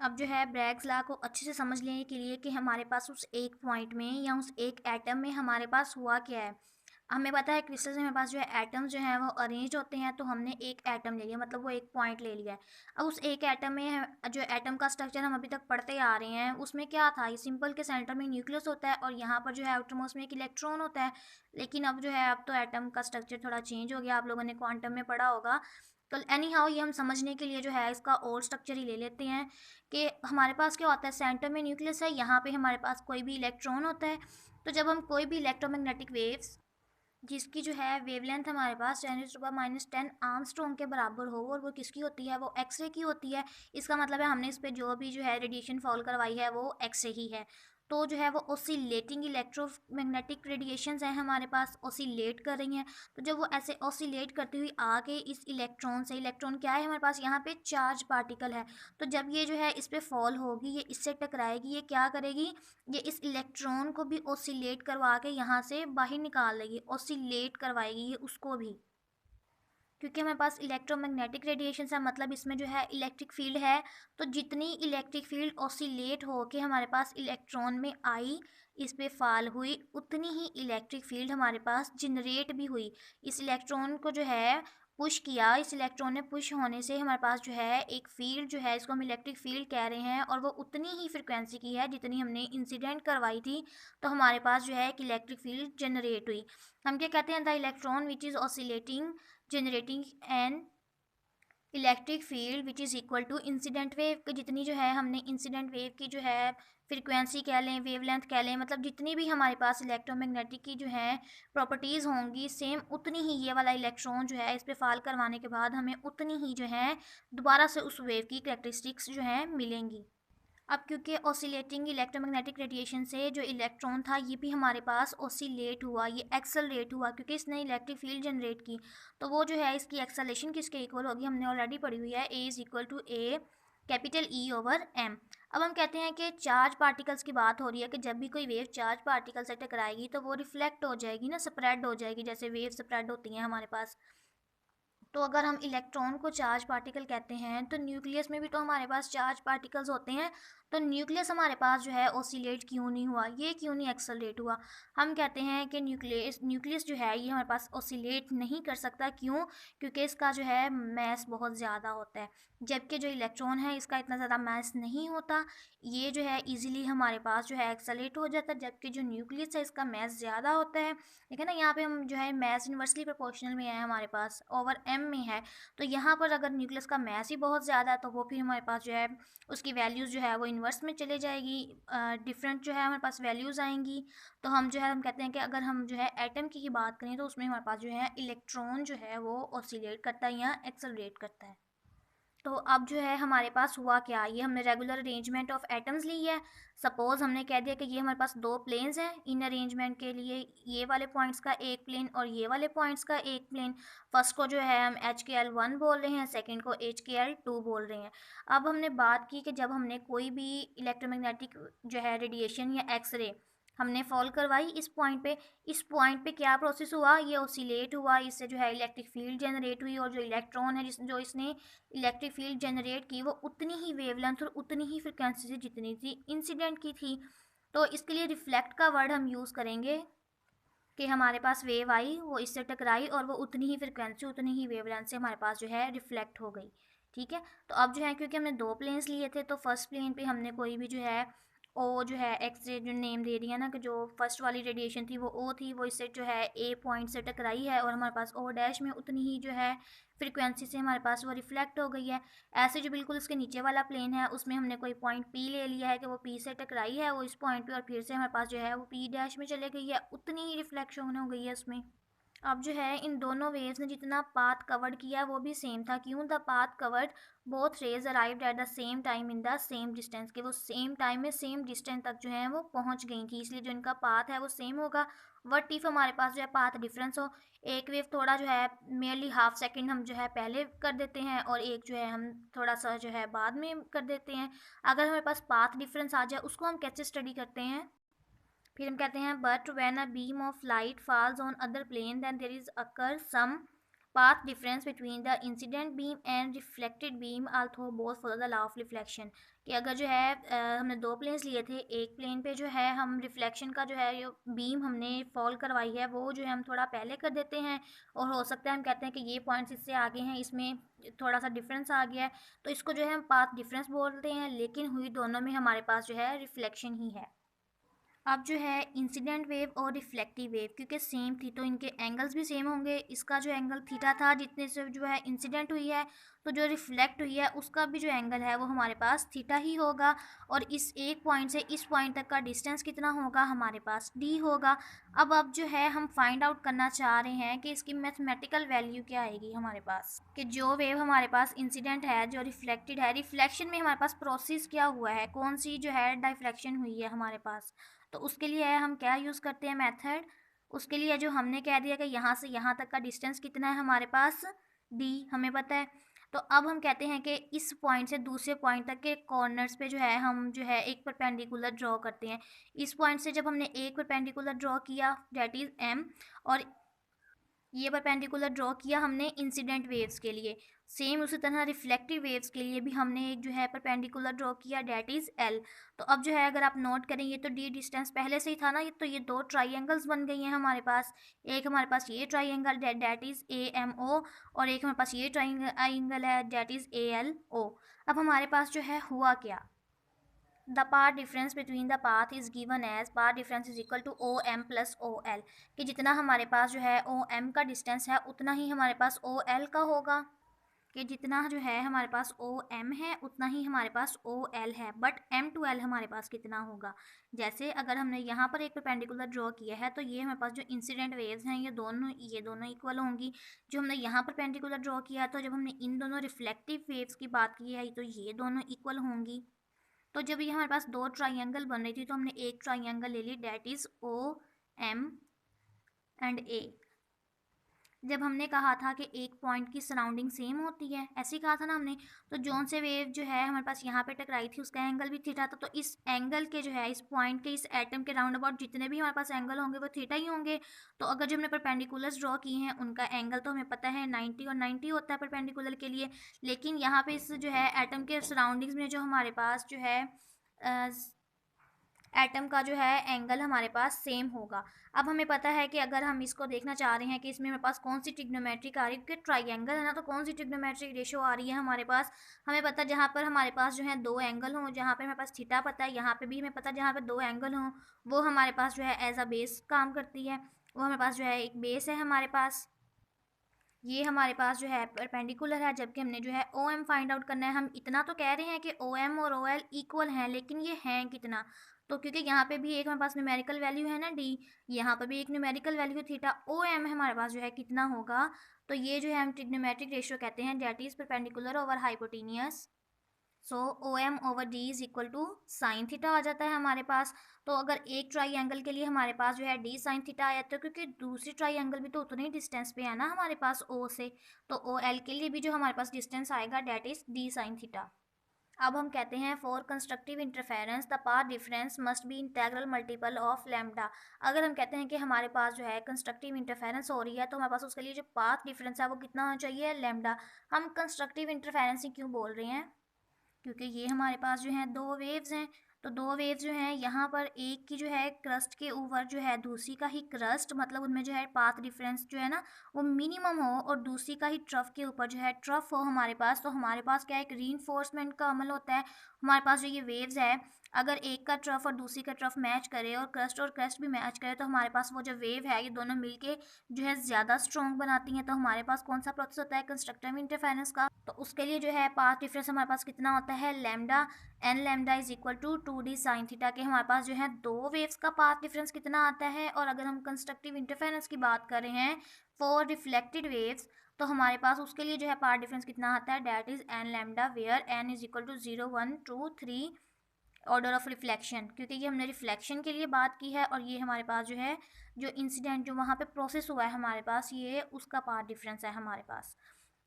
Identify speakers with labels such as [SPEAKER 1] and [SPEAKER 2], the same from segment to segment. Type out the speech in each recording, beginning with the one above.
[SPEAKER 1] अब जो है ब्रैग्स लॉ को अच्छे से समझ लेने के लिए कि हमारे पास उस एक पॉइंट में या उस एक एटम में हमारे पास हुआ क्या है। हमें पता है क्रिस्टल्स में हमारे पास जो है एटम्स जो हैं वो अरेंज होते हैं, तो हमने एक एटम ले लिया, मतलब वो एक पॉइंट ले लिया है। अब उस एक एटम में जो एटम का स्ट्रक्चर हम अभी तक पढ़ते आ रहे हैं उसमें क्या था, ये सिंपल के सेंटर में न्यूक्लियस होता है और यहाँ पर जो है आउटरमोस्ट में एक इलेक्ट्रॉन होता है। लेकिन अब जो है अब तो एटम का स्ट्रक्चर थोड़ा चेंज हो गया, आप लोगों ने क्वांटम में पढ़ा होगा। तो एनी हाउ ये हम समझने के लिए जो है इसका और स्ट्रक्चर ही ले लेते हैं कि हमारे पास क्या होता है, सेंटर में न्यूक्लियस है, यहाँ पे हमारे पास कोई भी इलेक्ट्रॉन होता है। तो जब हम कोई भी इलेक्ट्रोमैग्नेटिक वेव्स जिसकी जो है वेवलेंथ हमारे पास 10⁻⁻10 आर्मस्ट्रॉन्ग के बराबर हो, और वो किसकी होती है, वो एक्सरे की होती है। इसका मतलब है हमने इस पर जो भी जो है रेडिएशन फॉल करवाई है वो एक्सरे ही है। तो जो है वो ओसिलेटिंग इलेक्ट्रोमैग्नेटिक रेडिएशंस हैं हमारे पास, ओसिलेट कर रही हैं। तो जब वो ऐसे ओसिलेट करती हुई आके इस इलेक्ट्रॉन से, इलेक्ट्रॉन क्या है हमारे पास यहाँ पे चार्ज पार्टिकल है, तो जब ये जो है इस पर फॉल होगी, ये इससे टकराएगी, ये क्या करेगी, ये इस इलेक्ट्रॉन को भी ओसिलेट करवा के यहाँ से बाहर निकाल लेगी, ओसिलेट करवाएगी ये उसको भी। क्योंकि हमारे पास इलेक्ट्रोमैग्नेटिक रेडिएशन है, मतलब इसमें जो है इलेक्ट्रिक फील्ड है। तो जितनी इलेक्ट्रिक फील्ड ओसिलेट होके हमारे पास इलेक्ट्रॉन में आई, इस पे फॉल हुई, उतनी ही इलेक्ट्रिक फील्ड हमारे पास जनरेट भी हुई। इस इलेक्ट्रॉन को जो है पुश किया, इस इलेक्ट्रॉन ने पुश होने से हमारे पास जो है एक फील्ड जो है, इसको हम इलेक्ट्रिक फील्ड कह रहे हैं, और वो उतनी ही फ्रिक्वेंसी की है जितनी हमने इंसिडेंट करवाई थी। तो हमारे पास जो है एक इलेक्ट्रिक फील्ड जनरेट हुई। हम क्या कहते हैं, the electron which is oscillating generating an electric field which is equal to incident wave की, जितनी जो है हमने इंसिडेंट वेव की जो है फ्रीक्वेंसी कह लें, वेवलेंथ कह लें, मतलब जितनी भी हमारे पास इलेक्ट्रोमैग्नेटिक की जो है प्रॉपर्टीज़ होंगी, सेम उतनी ही ये वाला इलेक्ट्रॉन जो है इस पर फॉल करवाने के बाद हमें उतनी ही जो है दोबारा से उस वेव की करेक्टरिस्टिक्स जो है मिलेंगी। अब क्योंकि ऑसिलेटिंग इलेक्ट्रोमैग्नेटिक रेडिएशन से जो इलेक्ट्रॉन था ये भी हमारे पास ऑसिलेट हुआ, ये एक्सेलरेट हुआ क्योंकि इसने इलेक्ट्रिक फील्ड जनरेट की। तो वो जो है इसकी एक्सेलेशन किसके इक्वल होगी, हमने ऑलरेडी पढ़ी हुई है, A is equal to A capital E over M. अब हम कहते हैं कि चार्ज पार्टिकल्स की बात हो रही है कि जब भी कोई वेव चार्ज पार्टिकल से टकराएगी तो वो रिफ्लेक्ट हो जाएगी ना, स्प्रेड हो जाएगी, जैसे वेव स्प्रेड होती हैं हमारे पास। तो अगर हम इलेक्ट्रॉन को चार्ज पार्टिकल कहते हैं तो न्यूक्लियस में भी तो हमारे पास चार्ज पार्टिकल्स होते हैं। तो न्यूक्लियस हमारे पास जो है ओसिलेट क्यों नहीं हुआ, ये क्यों नहीं एक्सेलरेट हुआ। हम कहते हैं कि न्यूक्लियस न्यूक्लियस जो है ये हमारे पास ओसिलेट नहीं कर सकता, क्यों, क्योंकि इसका जो है मैस बहुत ज़्यादा होता है। जबकि जो इलेक्ट्रॉन है इसका इतना ज़्यादा मैस नहीं होता, ये जो है इजीली हमारे पास जो है एक्सेलरेट हो जाता है। जबकि जो न्यूक्लियस है इसका मैस ज़्यादा होता है। ठीक है ना, यहाँ पे हम जो है मैस इन्वर्सली प्रोपोर्शनल में है हमारे पास, ओवर एम में है। तो यहाँ पर अगर न्यूक्लियस का मैस ही बहुत ज़्यादा है तो वो फिर हमारे पास जो है उसकी वैल्यूज़ जो है वो इन्वर्स में चले जाएगी, डिफरेंट जो है हमारे पास वैल्यूज़ आएंगी। तो हम जो है हम कहते हैं कि अगर हम जो है एटम की ही बात करें तो उसमें हमारे पास जो है इलेक्ट्रॉन जो है वो ऑसिलेट करता है या एक्सेलरेट करता है। तो अब जो है हमारे पास हुआ क्या, ये हमने रेगुलर अरेंजमेंट ऑफ एटम्स ली है। सपोज हमने कह दिया कि ये हमारे पास दो प्लेन्स हैं इन अरेंजमेंट के लिए, ये वाले पॉइंट्स का एक प्लेन और ये वाले पॉइंट्स का एक प्लेन। फर्स्ट को जो है हम HKl1 बोल रहे हैं, सेकंड को HKl2 बोल रहे हैं। अब हमने बात की कि जब हमने कोई भी इलेक्ट्रोमैग्नेटिक जो है रेडिएशन या एक्सरे हमने फॉल करवाई इस पॉइंट पे क्या प्रोसेस हुआ, ये ओसिलेट हुआ, इससे जो है इलेक्ट्रिक फील्ड जनरेट हुई, और जो इलेक्ट्रॉन है जो इसने इलेक्ट्रिक फील्ड जनरेट की वो उतनी ही वेवलेंथ और उतनी ही फ्रिक्वेंसी से जितनी थी इंसिडेंट की थी। तो इसके लिए रिफ्लेक्ट का वर्ड हम यूज़ करेंगे कि हमारे पास वेव आई, वो इससे टकराई और वो उतनी ही फ्रिक्वेंसी उतनी ही वेवलेंथ से हमारे पास जो है रिफ्लेक्ट हो गई। ठीक है, तो अब जो है क्योंकि हमने दो प्लेन्स लिए थे तो फर्स्ट प्लेन पे हमने कोई भी जो है ओ जो है एक्स रे जो नेम दे रही है ना, कि जो फर्स्ट वाली रेडिएशन थी वो ओ थी, वो इससे जो है ए पॉइंट से टकराई है और हमारे पास ओ डैश में उतनी ही जो है फ्रिक्वेंसी से हमारे पास वो रिफ्लेक्ट हो गई है। ऐसे जो बिल्कुल उसके नीचे वाला प्लेन है उसमें हमने कोई पॉइंट पी ले लिया है कि वो पी से टकराई है वो इस पॉइंट पे, और फिर से हमारे पास जो है वो पी डैश में चले गई है, उतनी ही रिफ्लेक्शन हो गई है उसमें। अब जो है इन दोनों वेव्स ने जितना पाथ कवर्ड किया वो भी सेम था, क्यों, the path covered both rays arrived at the same time in the same distance, के वो सेम टाइम में सेम डिस्टेंस तक जो है वो पहुंच गई थी, इसलिए जो इनका पाथ है वो सेम होगा। वट इफ़ हमारे पास जो है पाथ डिफरेंस हो, एक वेव थोड़ा जो है मेयरली हाफ सेकेंड हम जो है पहले कर देते हैं और एक जो है हम थोड़ा सा जो है बाद में कर देते हैं। अगर हमारे पास पाथ डिफरेंस आ जाए उसको हम कैसे स्टडी करते हैं, फिर हम कहते हैं but when a beam of light falls on other plane then there is occur some path difference between the incident beam and reflected beam also both follow the law of reflection. कि अगर जो है हमने दो planes लिए थे, एक plane पे जो है हम रिफ्लेक्शन का जो है जो बीम हमने फॉल करवाई है वो जो है हम थोड़ा पहले कर देते हैं, और हो सकता है हम कहते हैं कि ये पॉइंट्स इससे आगे हैं, इसमें थोड़ा सा डिफरेंस आ गया है, तो इसको जो है हम पाथ डिफरेंस बोलते हैं, लेकिन हुई दोनों में हमारे पास जो है रिफ्लेक्शन ही है। अब जो है इंसिडेंट वेव और रिफ्लेक्टिव वेव क्योंकि सेम थी तो इनके एंगल्स भी सेम होंगे। इसका जो एंगल थीटा था जितने से जो है इंसिडेंट हुई है, तो जो रिफ्लेक्ट हुई है उसका भी जो एंगल है वो हमारे पास थीटा ही होगा। और इस एक पॉइंट से इस पॉइंट तक का डिस्टेंस कितना होगा, हमारे पास डी होगा। अब जो है हम फाइंड आउट करना चाह रहे हैं कि इसकी मैथमेटिकल वैल्यू क्या आएगी हमारे पास, कि जो वेव हमारे पास इंसिडेंट है, जो रिफ्लेक्टेड है, रिफ्लेक्शन में हमारे पास प्रोसेस क्या हुआ है, कौन सी जो है डाइफ्लेक्शन हुई है हमारे पास। तो उसके लिए हम क्या यूज़ करते हैं मेथड, उसके लिए जो हमने कह दिया कि यहाँ से यहाँ तक का डिस्टेंस कितना है हमारे पास, डी हमें पता है। तो अब हम कहते हैं कि इस पॉइंट से दूसरे पॉइंट तक के कॉर्नर्स पे जो है हम जो है एक परपेंडिकुलर ड्रॉ करते हैं। इस पॉइंट से जब हमने एक परपेंडिकुलर ड्रॉ किया डेट इज़ एम, और ये परपेंडिकुलर ड्रॉ किया हमने इंसिडेंट वेव्स के लिए, सेम उसी तरह रिफ्लेक्टिव वेव्स के लिए भी हमने एक जो है परपेंडिकुलर ड्रॉ किया डेट इज़ एल। तो अब जो है अगर आप नोट करें ये तो डी डिस्टेंस पहले से ही था ना, ये तो ये दो ट्राइंगल्स बन गई हैं हमारे पास। एक हमारे पास ये triangle that is A M O, और एक हमारे पास ये ट्राइंगल है that is A L O. अब हमारे पास जो है हुआ क्या, the path difference between the path is given as path difference is equal to O M plus O L. कि जितना हमारे पास जो है ओ एम का डिस्टेंस है उतना ही हमारे पास ओ एल का होगा। कि जितना जो है हमारे पास ओ एम है उतना ही हमारे पास ओ एल है, बट एम टू एल हमारे पास कितना होगा। जैसे अगर हमने यहाँ पर एक परपेंडिकुलर ड्रॉ किया है तो ये हमारे पास जो इंसिडेंट वेव्स हैं ये दोनों इक्वल होंगी। जो हमने यहाँ परपेंडिकुलर ड्रॉ किया है तो जब हमने इन दोनों रिफ्लेक्टिव वेव्स की बात की है तो ये दोनों इक्वल होंगी। तो जब ये हमारे पास दो ट्राइंगल बन रही थी तो हमने एक ट्राइंगल ले ली that is O M and A. जब हमने कहा था कि एक पॉइंट की सराउंडिंग सेम होती है, ऐसे ही कहा था ना हमने, तो जोन से वेव जो है हमारे पास यहाँ पे टकराई थी उसका एंगल भी थीटा था। तो इस एंगल के जो है इस पॉइंट के इस एटम के राउंड अबाउट जितने भी हमारे पास एंगल होंगे वो थीटा ही होंगे। तो अगर जो हमने परपेंडिकुलर्स ड्रॉ किए हैं उनका एंगल तो हमें पता है 90 और 90 होता है परपेंडिकुलर के लिए, लेकिन यहाँ पे इस जो है एटम के सराउंडिंग्स में जो हमारे पास जो है एटम का जो है एंगल हमारे पास सेम होगा। अब हमें पता है कि अगर हम इसको देखना चाह रहे हैं कि इसमें हमारे पास कौन सी ट्रिग्नोमेट्रिक आ रही है, क्योंकि ट्राइंगल है ना, तो कौन सी ट्रिग्नोमेट्रिक रेशो आ रही है हमारे पास, हमें पता है जहाँ पर हमारे पास जो है दो एंगल हों, जहाँ पे हमारे पास थीटा पता है, यहाँ पे भी हमें पता है जहाँ पे दो एंगल हों वो हमारे पास जो है एज अ बेस काम करती है। वो हमारे पास जो है एक बेस है हमारे पास, ये हमारे पास जो है परपेंडिकुलर है, जबकि हमने जो है ओ एम फाइंड आउट करना है। हम इतना तो कह रहे हैं कि ओ एम और ओ एल इक्वल हैं, लेकिन ये हैं कितना, तो क्योंकि यहाँ पे भी एक हमारे पास न्यूमेरिकल वैल्यू है ना डी, यहाँ पर भी एक numerical value theta, O M हमारे पास जो है कितना होगा, तो ये जो है हम ट्रिग्नोमेट्रिक रेशियो कहते हैं that is perpendicular over hypotenuse. So O M over D is equal to sine theta आ जाता है हमारे पास। तो अगर एक ट्राई के लिए हमारे पास जो है डी साइन थीटा आया तो क्योंकि दूसरी ट्राई भी तो उतने ही डिस्टेंस पे है ना हमारे पास ओ से, तो ओ एल के लिए भी जो हमारे पास डिस्टेंस आएगा that is d sine theta. अब हम कहते हैं for constructive interference the path difference must be integral multiple of lambda. अगर हम कहते हैं कि हमारे पास जो है कंस्ट्रक्टिव इंटरफेरेंस हो रही है तो हमारे पास उसके लिए जो पाथ डिफरेंस है वो कितना होना चाहिए, लैम्डा। हम कंस्ट्रक्टिव इंटरफेरेंस ही क्यों बोल रहे हैं, क्योंकि ये हमारे पास जो है दो वेव्स हैं, तो दो वेव्स जो हैं यहाँ पर एक की जो है क्रस्ट के ऊपर जो है दूसरी का ही क्रस्ट, मतलब उनमें जो है पाथ डिफरेंस जो है ना वो मिनिमम हो, और दूसरी का ही ट्रफ के ऊपर जो है ट्रफ हो हमारे पास, तो हमारे पास क्या एक रीइंफोर्समेंट का अमल होता है। हमारे पास जो ये वेव्स है अगर एक का ट्रफ और दूसरी का ट्रफ मैच करे और क्रस्ट भी मैच करे तो हमारे पास वो जो वेव है ये दोनों मिलके जो है ज़्यादा स्ट्रॉन्ग बनाती हैं। तो हमारे पास कौन सा प्रोसेस होता है कंस्ट्रक्टिव इंटरफेरेंस का, तो उसके लिए जो है पाथ डिफरेंस हमारे पास कितना होता है, lambda n lambda is equal to 2d sine theta. के हमारे पास जो है दो वेव्स का पाथ डिफरेंस कितना आता है। और अगर हम कंस्ट्रक्टिव इंटरफेरेंस की बात कर रहे हैं फॉर रिफ्लेक्टेड वेव्स तो हमारे पास उसके लिए जो है पाथ डिफरेंस कितना आता है, that is n lambda where n is equal to 0 1 2 3 order of reflection, क्योंकि ये हमने रिफ्लेक्शन के लिए बात की है और ये हमारे पास जो है जो इंसिडेंट जो वहाँ पे प्रोसेस हुआ है हमारे पास ये उसका पाथ डिफरेंस है हमारे पास।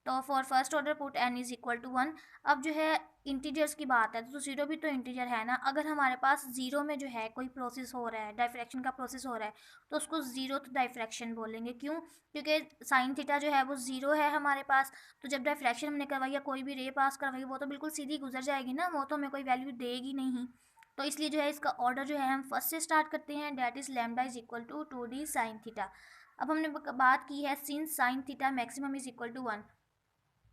[SPEAKER 1] तो for first order put n is equal to 1। अब जो है इंटीजर्स की बात है तो जीरो भी तो इंटीजर है ना। अगर हमारे पास जीरो में जो है कोई प्रोसेस हो रहा है, डाइफ्रैक्शन का प्रोसेस हो रहा है, तो उसको जीरो तो डाइफ्रैक्शन बोलेंगे। क्यों? क्योंकि साइन थीटा जो है वो जीरो है हमारे पास। तो जब डाइफ्रैक्शन हमने करवाई या कोई भी रे पास करवाई वो तो बिल्कुल सीधी गुजर जाएगी ना, वो तो हमें कोई वैल्यू देगी नहीं। तो इसलिए जो है इसका ऑर्डर जो है हम फर्स्ट से स्टार्ट करते हैं, that is lambda is equal to 2d sine theta. अब हमने बात की है since sine theta maximum is equal to 1,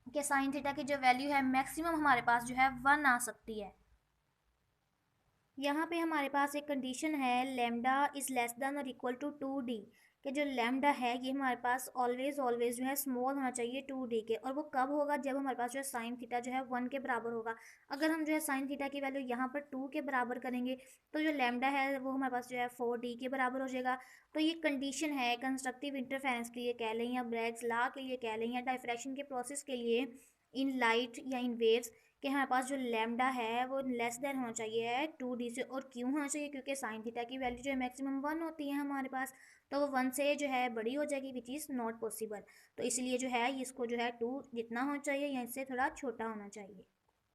[SPEAKER 1] कि साइन थीटा की जो वैल्यू है मैक्सिमम हमारे पास जो है 1 आ सकती है। यहाँ पे हमारे पास एक कंडीशन है लैम्डा इज़ लेस देन और इक्वल टू 2d, कि जो लैम्डा है ये हमारे पास ऑलवेज ऑलवेज जो है स्मॉल होना चाहिए 2d के। और वो कब होगा? जब हमारे पास जो है साइन थीटा जो है 1 के बराबर होगा। अगर हम जो है साइन थीटा की वैल्यू यहाँ पर 2 के बराबर करेंगे तो जो लैम्डा है वो हमारे पास जो है 4d के बराबर हो जाएगा। तो ये कंडीशन है कंस्ट्रक्टिव इंटरफेरेंस के लिए कह लें, या ब्रैग्स लॉ के लिए कह लें, या डाइफ्रैक्शन के प्रोसेस के लिए इन लाइट या इन वेव्स, कि हमारे पास जो लैम्डा है वो लेस देन होना चाहिए 2d से। और क्यों होना चाहिए? क्योंकि साइन थीटा की वैल्यू जो है मैक्सिमम 1 होती है हमारे पास, तो वो 1 से जो है बड़ी हो जाएगी, विच इज़ नॉट पॉसिबल। तो इसलिए जो है इसको जो है 2 जितना होना चाहिए या इससे थोड़ा छोटा होना चाहिए।